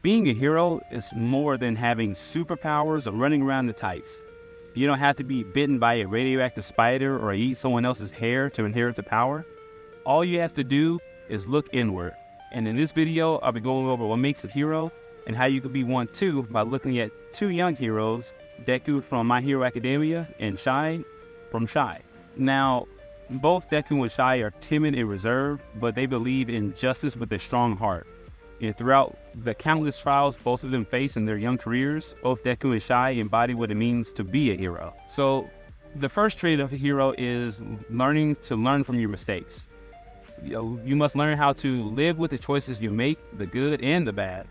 being a hero is more than having superpowers or running around the tights. You don't have to be bitten by a radioactive spider or eat someone else's hair to inherit the power. All you have to do is look inward. And in this video, I'll be going over what makes a hero and how you can be one too by looking at two young heroes, Deku from My Hero Academia and Shy from Shy. Now, both Deku and Shy are timid and reserved, but they believe in justice with a strong heart. And throughout the countless trials both of them face in their young careers, both Deku and Shy embody what it means to be a hero. So the first trait of a hero is learn from your mistakes. You must learn how to live with the choices you make, the good and the bad.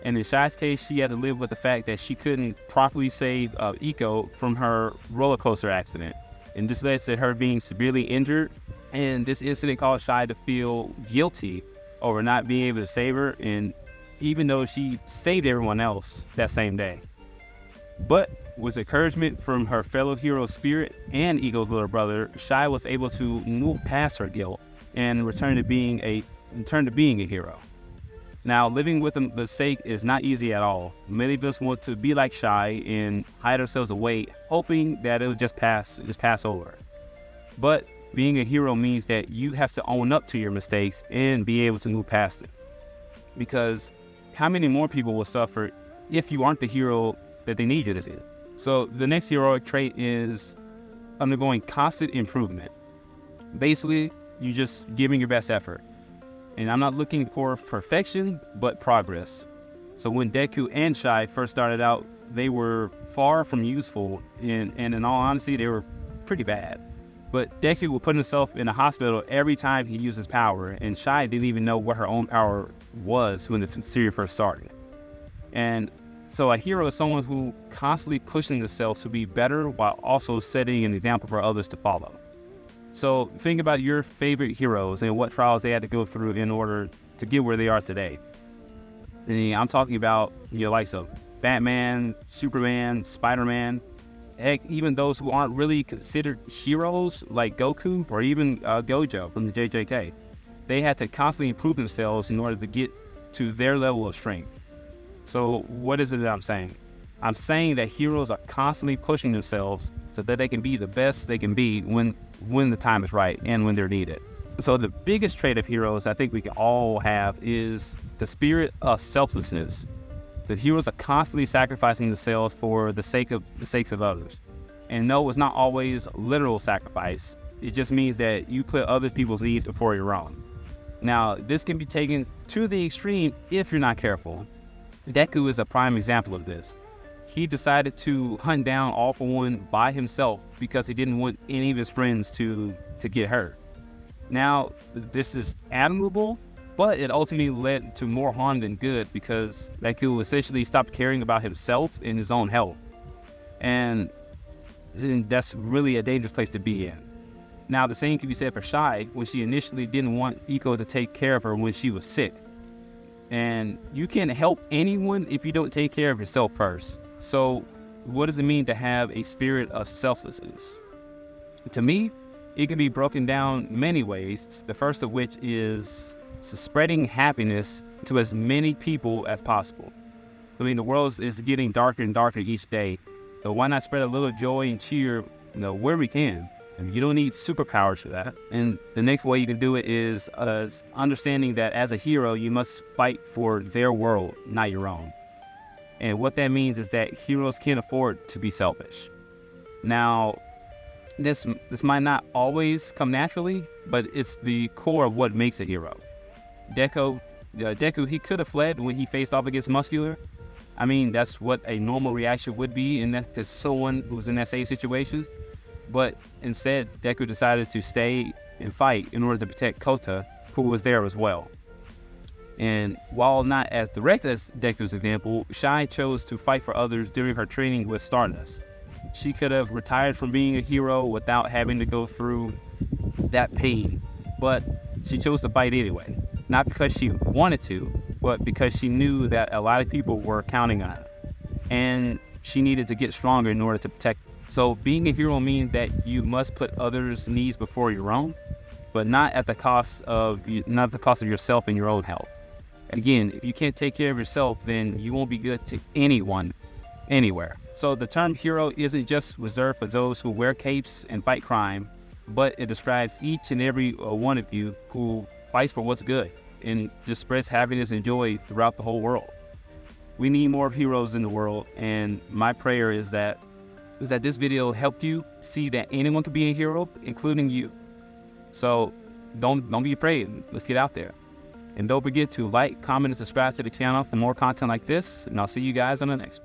And in Shy's case, she had to live with the fact that she couldn't properly save Iko from her roller coaster accident. And this led to her being severely injured. And this incident caused Shy to feel guilty over not being able to save her, and even though she saved everyone else that same day. But with encouragement from her fellow hero Spirit and Iko's little brother, Shy was able to move past her guilt and return to being a hero. Now, living with a mistake is not easy at all. Many of us want to be like Shy and hide ourselves away, hoping that it'll just pass over. But being a hero means that you have to own up to your mistakes and be able to move past it. Because how many more people will suffer if you aren't the hero that they need you to be? So the next heroic trait is undergoing constant improvement. Basically, you're just giving your best effort. And I'm not looking for perfection, but progress. So when Deku and Shy first started out, they were far from useful, and in all honesty, they were pretty bad. But Deku would put himself in a hospital every time he used his power, and Shy didn't even know what her own power was when the series first started. And so a hero is someone who constantly pushing themselves to be better while also setting an example for others to follow. So think about your favorite heroes and what trials they had to go through in order to get where they are today. And I'm talking about your likes of Batman, Superman, Spider-Man. Heck, even those who aren't really considered heroes, like Goku or even Gojo from the JJK, they had to constantly improve themselves in order to get to their level of strength. So what is it that I'm saying? I'm saying that heroes are constantly pushing themselves so that they can be the best they can be when the time is right and when they're needed. So the biggest trait of heroes I think we can all have is the spirit of selflessness. The heroes are constantly sacrificing themselves for the sake of others. And no, it's not always literal sacrifice. It just means that you put other people's needs before your own. Now, this can be taken to the extreme if you're not careful. Deku is a prime example of this. He decided to hunt down All For One by himself because he didn't want any of his friends to get hurt. Now, this is admirable, but it ultimately led to more harm than good because Deku essentially stopped caring about himself and his own health. And that's really a dangerous place to be in. Now, the same can be said for Shy when she initially didn't want Iko to take care of her when she was sick. And you can't help anyone if you don't take care of yourself first. So what does it mean to have a spirit of selflessness? To me, it can be broken down many ways. The first of which is spreading happiness to as many people as possible. I mean, the world is getting darker and darker each day. So why not spread a little joy and cheer, where we can? And you don't need superpowers for that. And the next way you can do it is understanding that as a hero, you must fight for their world, not your own. And what that means is that heroes can't afford to be selfish. Now, this might not always come naturally, but it's the core of what makes a hero. Deku, he could have fled when he faced off against Muscular. I mean, that's what a normal reaction would be in that to someone who's in that same situation. But instead, Deku decided to stay and fight in order to protect Kota, who was there as well. And while not as direct as Deku's example, Shy chose to fight for others during her training with Stardust. She could have retired from being a hero without having to go through that pain, but she chose to fight anyway. Not because she wanted to, but because she knew that a lot of people were counting on her. And she needed to get stronger in order to protect. So being a hero means that you must put others' needs before your own, but not at the cost of yourself and your own health. Again, if you can't take care of yourself, then you won't be good to anyone, anywhere. So the term hero isn't just reserved for those who wear capes and fight crime, but it describes each and every one of you who fights for what's good and just spreads happiness and joy throughout the whole world. We need more heroes in the world, and my prayer is that this video helped you see that anyone can be a hero, including you. So don't be afraid. Let's get out there. And don't forget to like, comment, and subscribe to the channel for more content like this. And I'll see you guys on the next one.